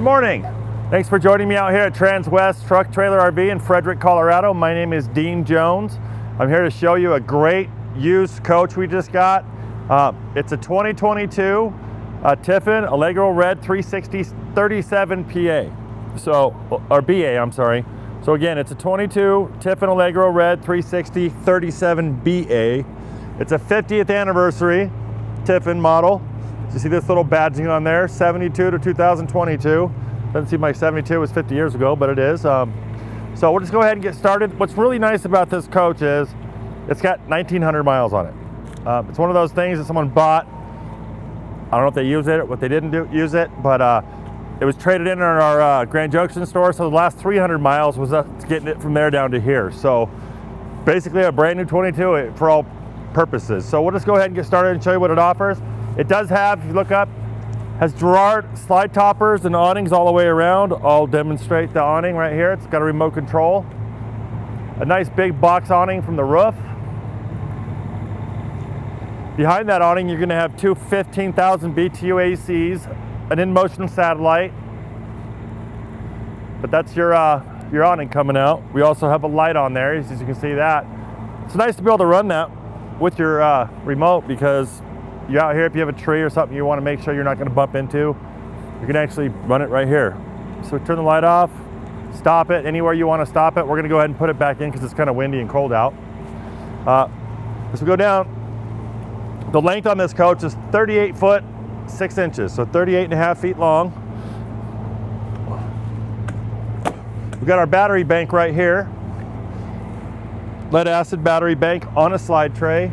morning. Thanks for joining me out here at Transwest Truck Trailer RV in Frederick, Colorado. My name is Dean Jones. I'm here to show you a great used coach we just got. It's a 2022 Tiffin Allegro Red 360 37 PA. Or BA, I'm sorry. So again, it's a 22 Tiffin Allegro Red 360 37 BA. It's a 50th anniversary Tiffin model. You see this little badging on there, 72 to 2022. Doesn't seem like 72 was 50 years ago, but it is. So we'll just go ahead and get started. What's really nice about this coach is it's got 1,900 miles on it. It's one of those things that someone bought. I don't know if they use it or what they didn't use it, but it was traded in our Grand Junction store. So the last 300 miles was us getting it from there down to here. So basically a brand new 22 for all purposes. So we'll just go ahead and get started and show you what it offers. It does have, if you look up, has Girard slide toppers and awnings all the way around. I'll demonstrate the awning right here. It's got a remote control. A nice big box awning from the roof. Behind that awning, you're gonna have two 15,000 BTU ACs, an in-motion satellite. But that's your awning coming out. We also have a light on there, as you can see that. It's nice to be able to run that with your remote, because you're out here, if you have a tree or something you want to make sure you're not going to bump into, you can actually run it right here. So turn the light off, stop it anywhere you want to stop it. We're going to go ahead and put it back in because it's kind of windy and cold out. As we go down, the length on this coach is 38 foot 6 inches, so 38.5 feet long. We've got our battery bank right here. Lead acid battery bank on a slide tray.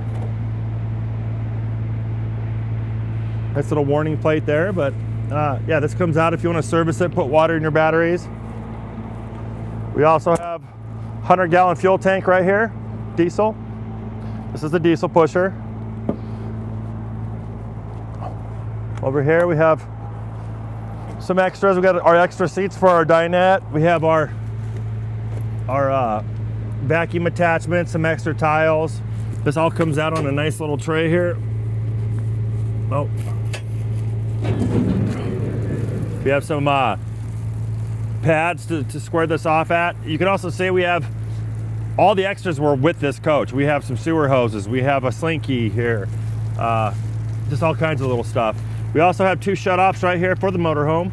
Nice little warning plate there, but yeah, this comes out if you want to service it, put water in your batteries. We also have 100-gallon fuel tank right here, diesel. This is the diesel pusher. Over here we have some extras. We got our extra seats for our dinette. We have our vacuum attachment, some extra tiles. This all comes out on a nice little tray here. Oh. We have some pads to square this off at. You can also see we have all the extras were with this coach. We have some sewer hoses. We have a slinky here. Just all kinds of little stuff. We also have two shutoffs right here for the motorhome.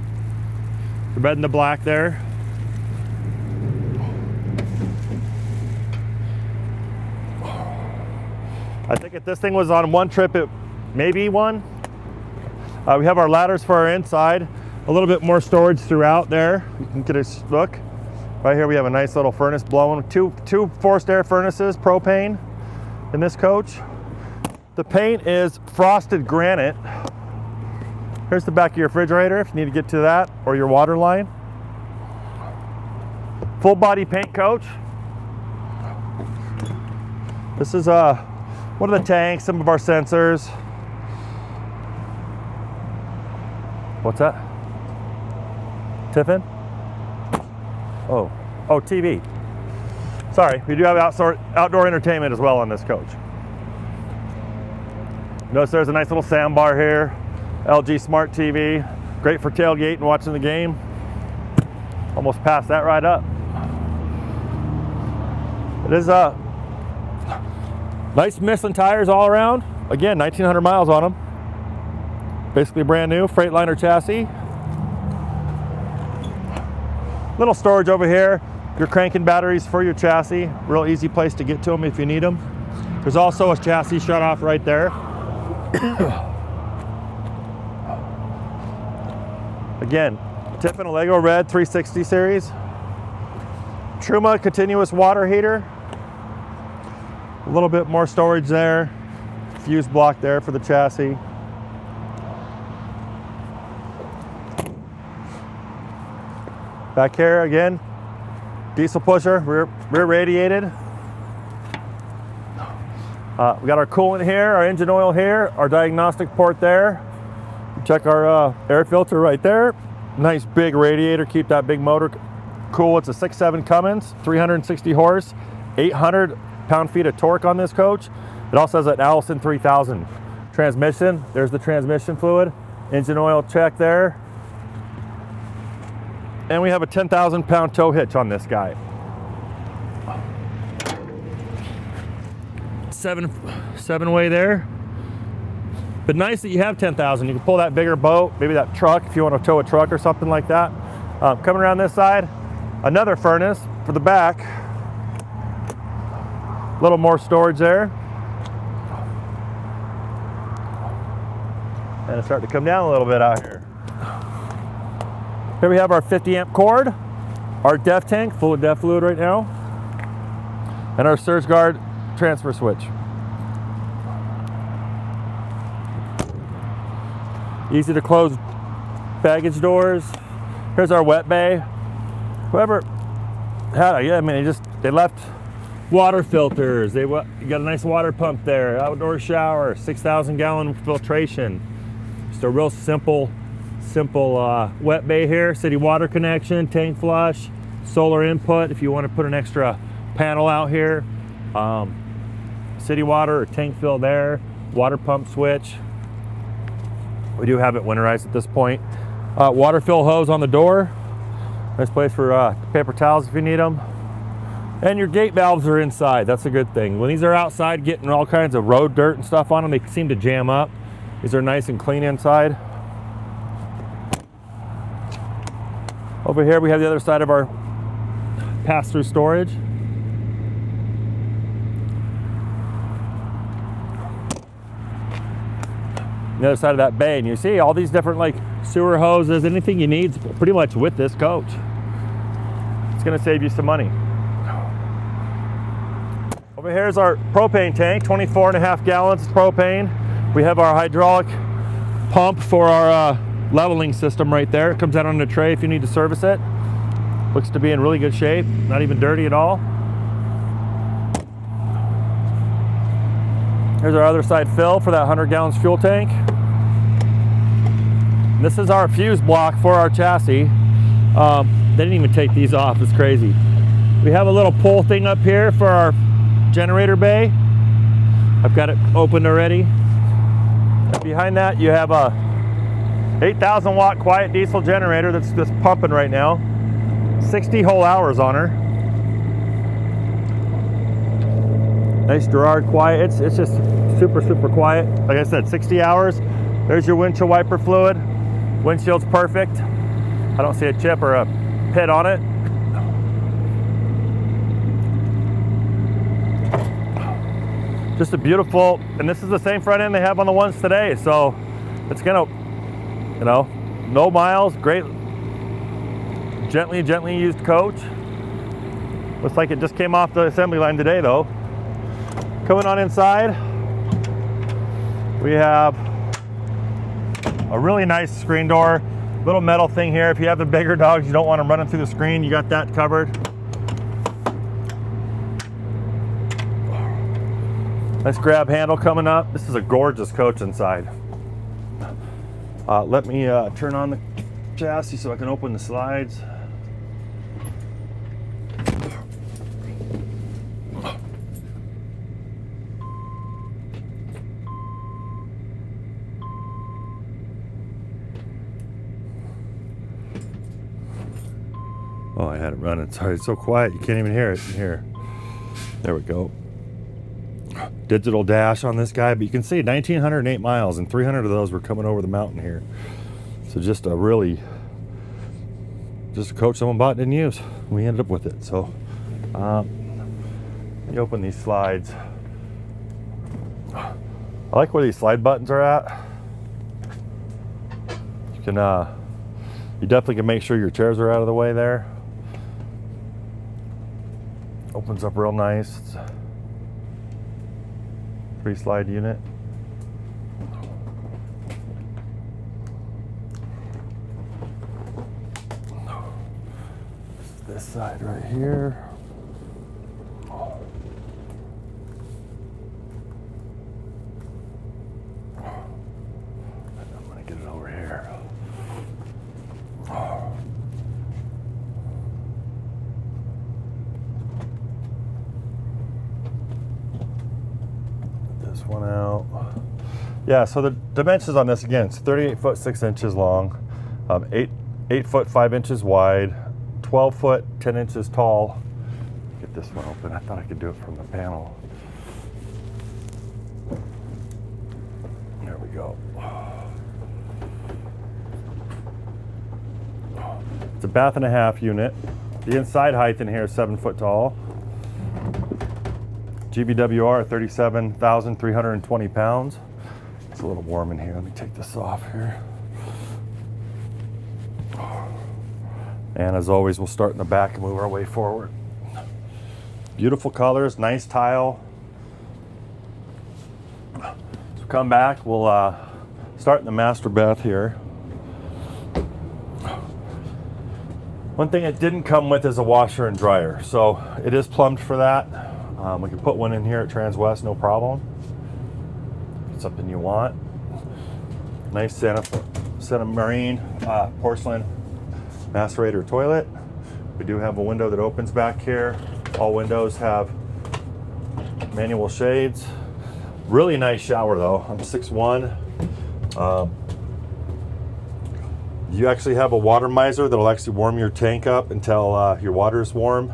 The red and the black there. I think if this thing was on one trip, it maybe one. We have our ladders for our inside. A little bit more storage throughout there. You can get a look. Right here we have a nice little furnace blowing. Two forced air furnaces, propane in this coach. The paint is frosted granite. Here's the back of your refrigerator if you need to get to that, or your water line. Full body paint coach. This is one of the tanks, some of our sensors. What's that? Tiffin? Oh, TV. Sorry, we do have outdoor entertainment as well on this coach. Notice there's a nice little soundbar here. LG Smart TV. Great for tailgating and watching the game. Almost passed that right up. It is nice Michelin tires all around. Again, 1,900 miles on them. Basically brand new, Freightliner chassis. Little storage over here. Your cranking batteries for your chassis. Real easy place to get to them if you need them. There's also a chassis shut off right there. Again, Tiffin Allegro Red 360 series. Truma continuous water heater. A little bit more storage there. Fuse block there for the chassis. Back here again, diesel pusher, rear radiated. We got our coolant here, our engine oil here, our diagnostic port there. Check our air filter right there. Nice big radiator, keep that big motor cool. It's a 6.7 Cummins, 360 horse, 800 pound-feet of torque on this coach. It also has an Allison 3000 transmission. There's the transmission fluid. Engine oil check there. And we have a 10,000 pound tow hitch on this guy. Seven way there. But nice that you have 10,000. You can pull that bigger boat, maybe that truck if you want to tow a truck or something like that. Coming around this side, another furnace for the back. A little more storage there. And it's starting to come down a little bit out here. Here we have our 50 amp cord, our def tank full of def fluid right now, and our surge guard transfer switch. Easy to close baggage doors. Here's our wet bay. Whoever had it, yeah, I mean, they left water filters. They got a nice water pump there, outdoor shower, 6,000 gallon filtration. Just a real simple wet bay here. City water connection, tank flush, solar input if you want to put an extra panel out here. City water or tank fill there, water pump switch. We do have it winterized at this point. Water fill hose on the door. Nice place for paper towels if you need them. And your gate valves are inside. That's a good thing. When these are outside getting all kinds of road dirt and stuff on them, they seem to jam up. These are nice and clean inside. Over here we have the other side of our pass-through storage. The other side of that bay, and you see all these different like sewer hoses, anything you need pretty much with this coach. It's going to save you some money. Over here is our propane tank, 24.5 gallons of propane. We have our hydraulic pump for our leveling system right there. It comes out on the tray if you need to service it. Looks to be in really good shape, not even dirty at all. Here's our other side fill for that 100 gallons fuel tank. This is our fuse block for our chassis. They didn't even take these off, it's crazy. We have a little pull thing up here for our generator bay. I've got it opened already. And behind that you have a 8,000 watt quiet diesel generator that's just pumping right now. 60 whole hours on her. Nice Gerard quiet. It's just super quiet. Like I said, 60 hours. There's your windshield wiper fluid. Windshield's perfect. I don't see a chip or a pit on it. Just a beautiful, and this is the same front end they have on the ones today. So it's gonna, you know, no miles, great, gently used coach. Looks like it just came off the assembly line today though. Coming on inside, we have a really nice screen door, little metal thing here. If you have the bigger dogs, you don't want them running through the screen, you got that covered. Nice grab handle coming up. This is a gorgeous coach inside. Let me turn on the chassis so I can open the slides. Oh, I had it running. Sorry, it's so quiet you can't even hear it in here. There we go. Digital dash on this guy, but you can see 1,908 miles and 300 of those were coming over the mountain here. So just a coach someone bought and didn't use. We ended up with it. So you open these slides. I like where these slide buttons are at. You can you definitely can make sure your chairs are out of the way there. Opens up real nice. It's a 3-slide unit. This side right here. I'm gonna get it over here. This one out. Yeah, so the dimensions on this, again, it's 38 foot 6 inches long, 8 foot 5 inches wide, 12 foot 10 inches tall. Get this one open. I thought I could do it from the panel. There we go. It's a 1.5 bath unit. The inside height in here is 7 foot tall. GVWR 37,320 pounds. It's a little warm in here. Let me take this off here. And as always, we'll start in the back and move our way forward. Beautiful colors, nice tile. So come back, we'll start in the master bath here. One thing it didn't come with is a washer and dryer. So it is plumbed for that. We can put one in here at Transwest, no problem. It's something you want. Nice Santa Marine porcelain macerator toilet. We do have a window that opens back here. All windows have manual shades. Really nice shower though. I'm 6'1". You actually have a water miser that'll actually warm your tank up until your water is warm.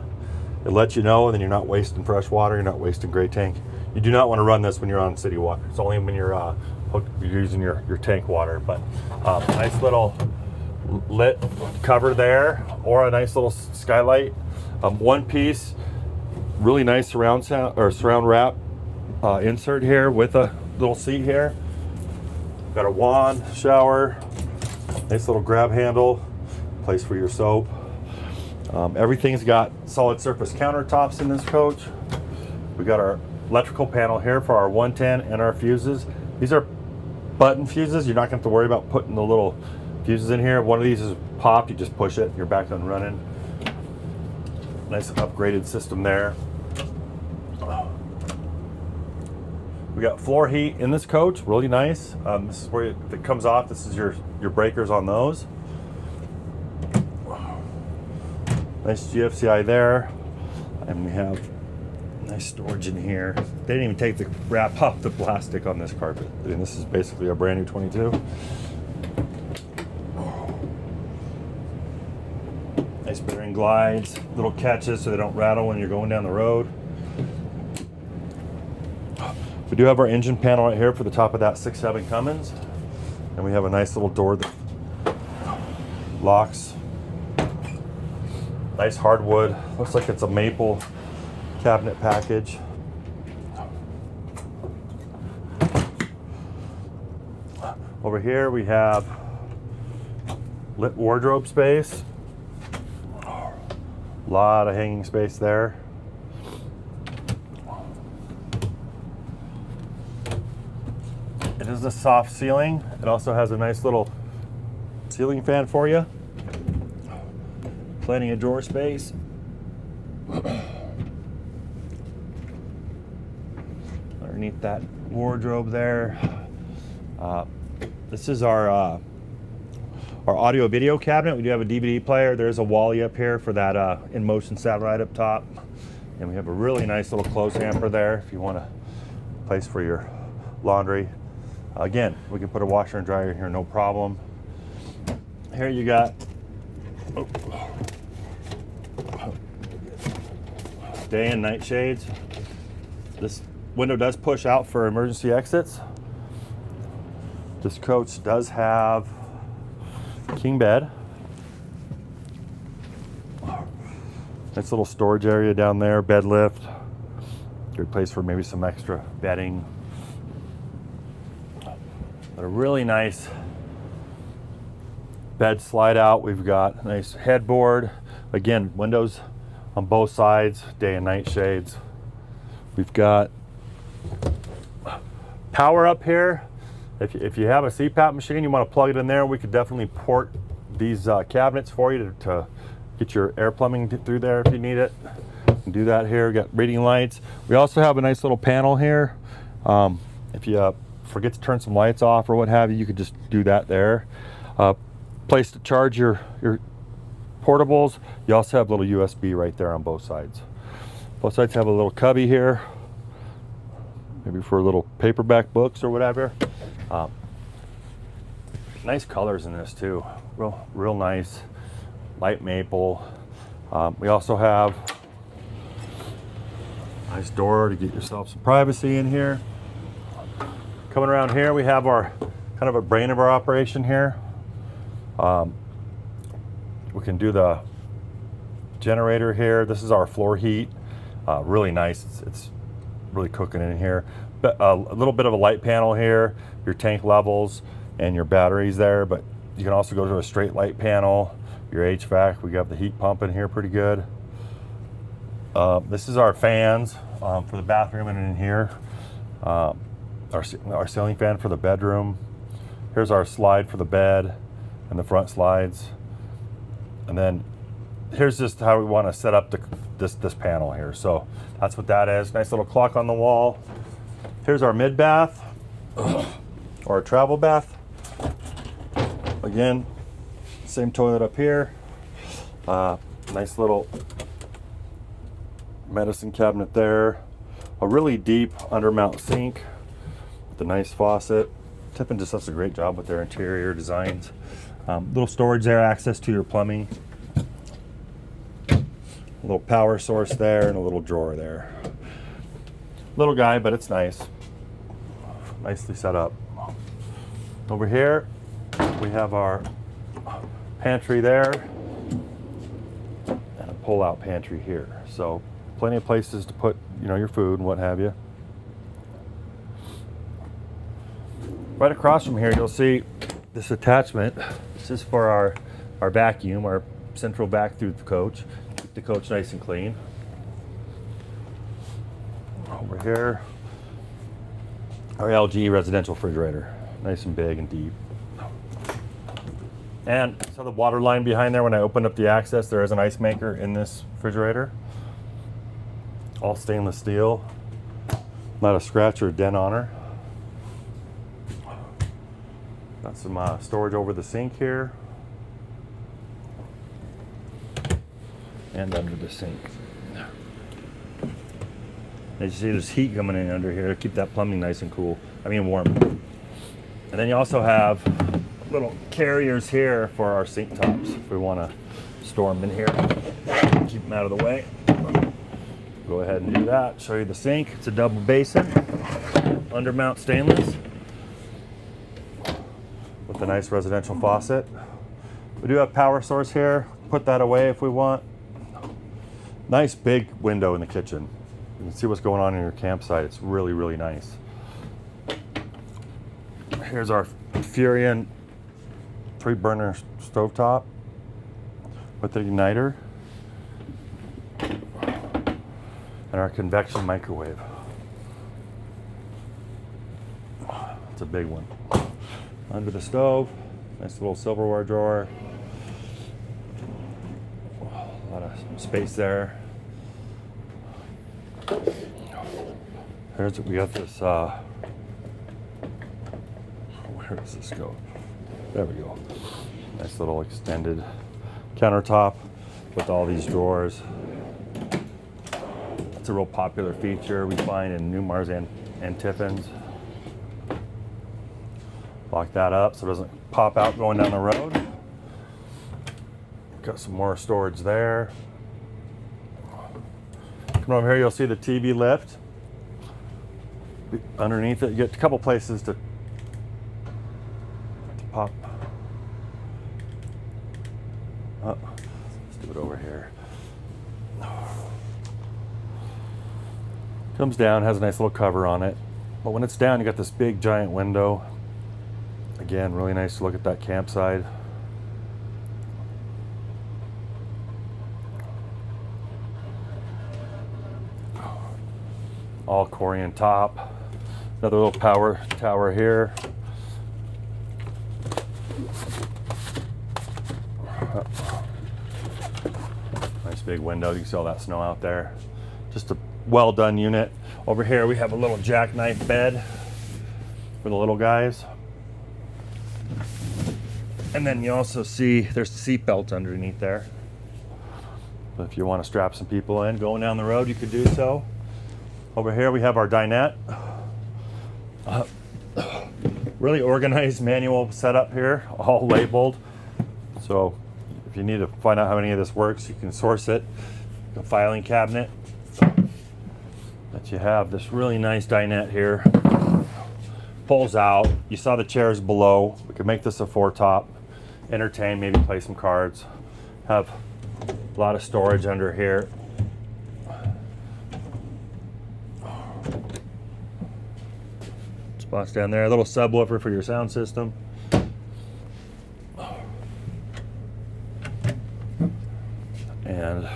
It lets you know, and then you're not wasting fresh water, you're not wasting gray tank. You do not want to run this when you're on city water. It's only when you're using your tank water. But nice little lit cover there, or a nice little skylight. One piece, really nice surround wrap insert here with a little seat here. Got a wand, shower, nice little grab handle, place for your soap. Everything's got solid surface countertops in this coach. We got our electrical panel here for our 110 and our fuses. These are button fuses. You're not going to have to worry about putting the little fuses in here. One of these is popped, you just push it, you're back and running. Nice upgraded system there. We got floor heat in this coach, really nice. This is where if it comes off, this is your breakers on those. Nice GFCI there. And we have nice storage in here. They didn't even take the wrap off the plastic on this carpet. I mean, this is basically a brand new 22. Nice bearing glides, little catches so they don't rattle when you're going down the road. We do have our engine panel right here for the top of that 6.7 Cummins. And we have a nice little door that locks. Nice hardwood. Looks like it's a maple cabinet package. Over here we have lit wardrobe space. A lot of hanging space there. It is a soft ceiling. It also has a nice little ceiling fan for you. Plenty of drawer space. Underneath that wardrobe there. This is our audio video cabinet. We do have a DVD player. There's a Wally up here for that in-motion satellite up top. And we have a really nice little clothes hamper there if you want a place for your laundry. Again, we can put a washer and dryer in here, no problem. Here you got day and night shades. This window does push out for emergency exits. This coach does have king bed. Nice little storage area down there, bed lift. Good place for maybe some extra bedding. But a really nice bed slide out. We've got a nice headboard. Again, windows on both sides, day and night shades. We've got power up here. If you have a CPAP machine, you want to plug it in there, we could definitely port these cabinets for you to get your air plumbing through there if you need it. You can do that here. We got reading lights. We also have a nice little panel here. If you forget to turn some lights off or what have you, you could just do that there. Place to charge your portables. You also have a little USB right there on both sides. Both sides have a little cubby here, maybe for little paperback books or whatever. Nice colors in this too. Real nice. Light maple. We also have a nice door to get yourself some privacy in here. Coming around here, we have our kind of a brain of our operation here. We can do the generator here. This is our floor heat. Really nice. It's really cooking in here. But a little bit of a light panel here, your tank levels and your batteries there. But you can also go to a straight light panel. Your HVAC. We got the heat pump in here pretty good. This is our fans for the bathroom and in here. Our ceiling fan for the bedroom. Here's our slide for the bed and the front slides. And then here's just how we want to set up this panel here. So that's what that is. Nice little clock on the wall. Here's our mid bath or a travel bath. Again, same toilet up here. Nice little medicine cabinet there. A really deep undermount sink with a nice faucet. Tiffin just does a great job with their interior designs. Little storage there, access to your plumbing. A little power source there and a little drawer there. Little guy, but it's nice. Nicely set up. Over here, we have our pantry there and a pull-out pantry here. So plenty of places to put, your food and what have you. Right across from here, you'll see this attachment. This is for our vacuum, our central vac through the coach. Keep the coach nice and clean. Over here, our LG residential refrigerator. Nice and big and deep. And so the water line behind there, when I opened up the access, there is an ice maker in this refrigerator. All stainless steel. Not a scratch or a dent on her. Got some storage over the sink here. And under the sink. As you see, there's heat coming in under here to keep that plumbing nice and cool. Warm. And then you also have little carriers here for our sink tops if we want to store them in here. Keep them out of the way. Go ahead and do that. Show you the sink. It's a double basin, undermount stainless, with a nice residential faucet. We do have power source here. Put that away if we want. Nice big window in the kitchen. You can see what's going on in your campsite. It's really, really nice. Here's our Furion 3-burner stovetop with an igniter. And our convection microwave. It's a big one. Under the stove, nice little silverware drawer. A lot of space there. We got this, where does this go? There we go. Nice little extended countertop with all these drawers. It's a real popular feature we find in Newmars and Tiffin's. Lock that up so it doesn't pop out going down the road. Got some more storage there. Come over here, you'll see the TV lift. Underneath it, you get a couple places to pop. Oh, let's do it over here. Comes down, has a nice little cover on it. But when it's down, you got this big giant window. Again, really nice to look at that campsite. All Corian top. Another little power tower here. Nice big window. You can see all that snow out there. Just a well done unit. Over here we have a little jackknife bed for the little guys. And then you also see there's a seat belt underneath there. But if you want to strap some people in going down the road, you could do so. Over here we have our dinette. really organized manual setup here, all labeled. So if you need to find out how any of this works, you can source it. The filing cabinet that you have. This really nice dinette here. Pulls out. You saw the chairs below. We could make this a 4-top. Entertain, maybe play some cards. Have a lot of storage under here. Spots down there. A little subwoofer for your sound system. And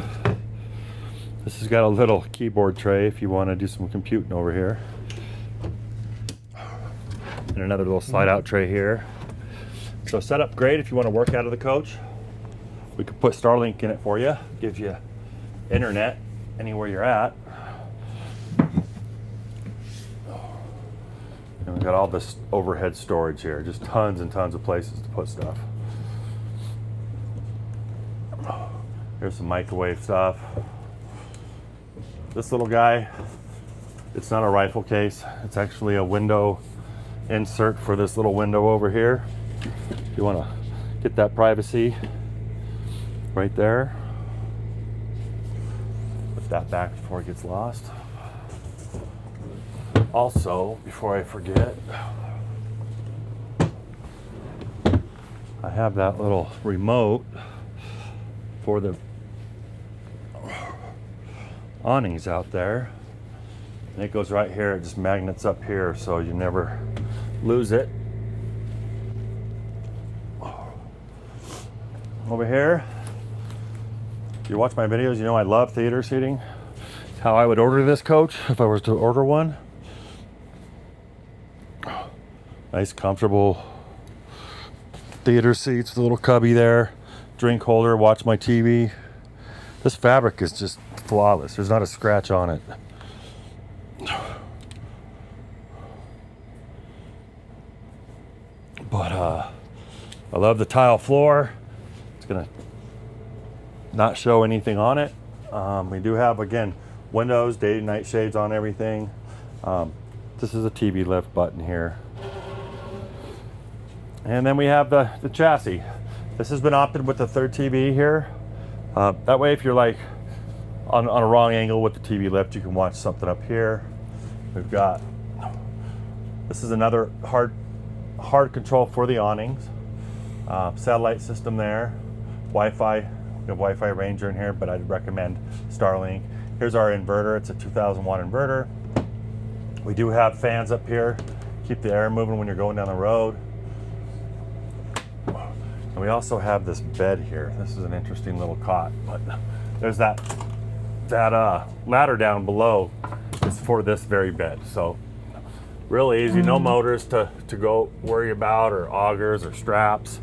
this has got a little keyboard tray if you want to do some computing over here. And another little slide out tray here. So set up great if you want to work out of the coach. We could put Starlink in it for you. Gives you internet anywhere you're at. And we've got all this overhead storage here. Just tons and tons of places to put stuff. Here's some microwave stuff. This little guy, it's not a rifle case. It's actually a window insert for this little window over here. If you want to get that privacy right there. Put that back before it gets lost. Also, before I forget, I have that little remote for the awnings out there. And it goes right here. It just magnets up here so you never lose it. Over here, if you watch my videos, you know I love theater seating. How I would order this coach if I was to order one. Nice, comfortable theater seats, the little cubby there, drink holder, watch my TV. This fabric is just flawless. There's not a scratch on it. But I love the tile floor. It's gonna not show anything on it. We do have, again, windows, day and night shades on everything. This is a TV lift button here. And then we have the chassis. This has been opted with the third TV here. That way, if you're like on a wrong angle with the TV lift, you can watch something up here. We've got, this is another hard control for the awnings. Satellite system there. Wi-Fi, we have Wi-Fi Ranger in here, but I'd recommend Starlink. Here's our inverter. It's a 2000 watt inverter. We do have fans up here. Keep the air moving when you're going down the road. And we also have this bed here. This is an interesting little cot, but there's that ladder down below is for this very bed. So really easy, no motors to go worry about, or augers or straps.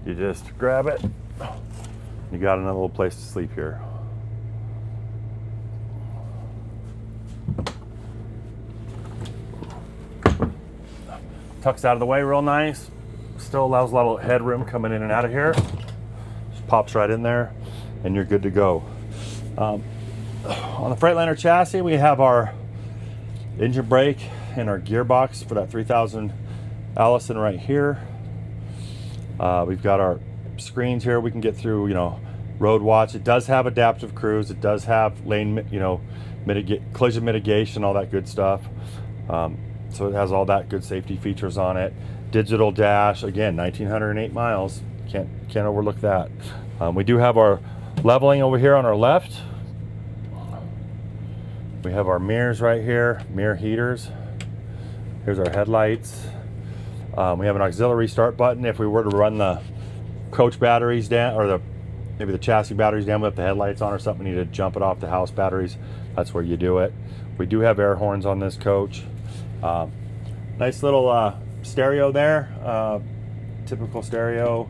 You just grab it. You got another little place to sleep here. Tucks out of the way real nice. Still allows a lot of headroom coming in and out of here. Just pops right in there and you're good to go. On the Freightliner chassis, we have our engine brake and our gearbox for that 3000 Allison right here. We've got our screens here. We can get through, road watch. It does have adaptive cruise. It does have lane, collision mitigation, all that good stuff. So it has all that good safety features on it. Digital dash, again, 1908 miles. Can't overlook that. We do have our leveling over here on our left. We have our mirrors right here, mirror heaters. Here's our headlights. We have an auxiliary start button. If we were to run the coach batteries down, or maybe the chassis batteries down with the headlights on or something, we need to jump it off the house batteries. That's where you do it. We do have air horns on this coach. Nice little stereo there, typical stereo.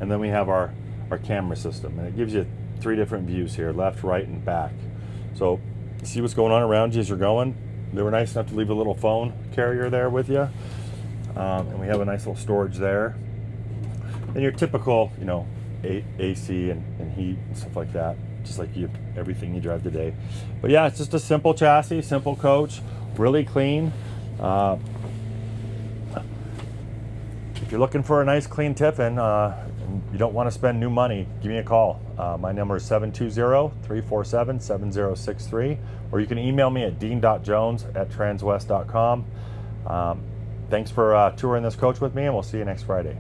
And then we have our camera system, and it gives you 3 different views here, left, right, and back. So you see what's going on around you as you're going. They were nice enough to leave a little phone carrier there with you. And we have a nice little storage there. And your typical, AC and heat and stuff like that, just like everything you drive today. But yeah, it's just a simple chassis, simple coach, really clean. If you're looking for a nice clean Tiffin, and you don't want to spend new money, give me a call. My number is 720-347-7063, or you can email me at dean.jones@transwest.com. Thanks for touring this coach with me, and we'll see you next Friday.